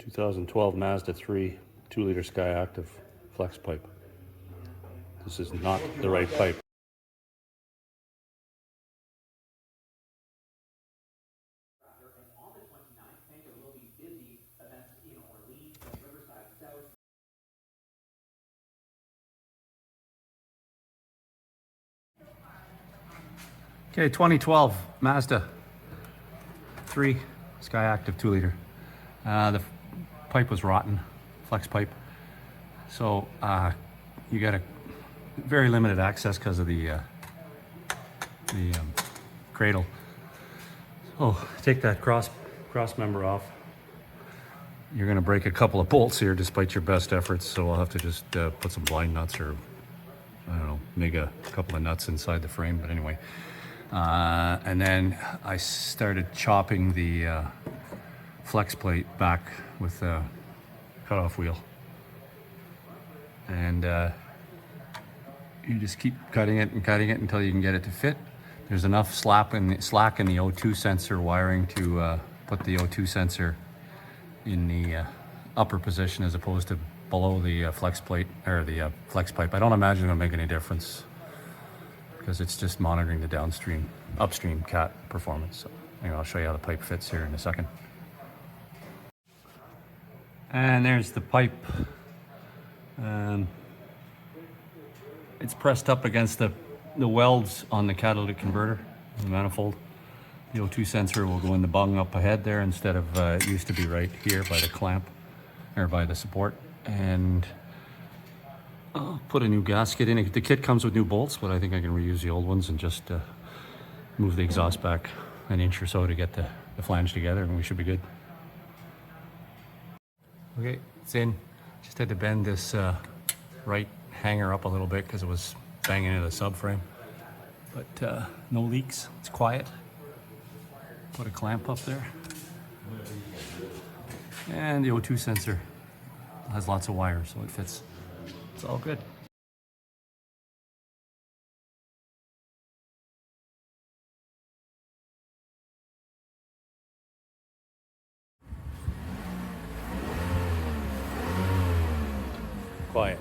2012 Mazda 3 2-liter Skyactiv flex pipe. This is not the right pipe. Okay, 2012 Mazda 3 Skyactiv 2-liter. The pipe was rotten, flex pipe. So you got a very limited access because of the cradle. So take that cross member off. You're going to break a couple of bolts here despite your best efforts. So I'll have to just put some blind nuts or I don't know, make a couple of nuts inside the frame. But anyway. And then I started chopping the flex plate back with a cutoff wheel. And you just keep cutting it until you can get it to fit. There's enough slack in the O2 sensor wiring to put the O2 sensor in the upper position as opposed to below the flex plate or the flex pipe. I don't imagine it'll make any difference, because it's just monitoring the upstream cat performance. So anyway, I'll show you how the pipe fits here in a second. And there's the pipe. It's pressed up against the welds on the catalytic converter, the manifold. The O2 sensor will go in the bung up ahead there instead of it used to be right here by the clamp or by the support. And I'll put a new gasket in it. The kit comes with new bolts, but I think I can reuse the old ones and just move the exhaust back an inch or so to get the flange together, and we should be good. Okay, it's in. Just had to bend this right hanger up a little bit because it was banging into the subframe. But no leaks, it's quiet. Put a clamp up there. And the O2 sensor has lots of wires, so it fits. It's all good. Quiet.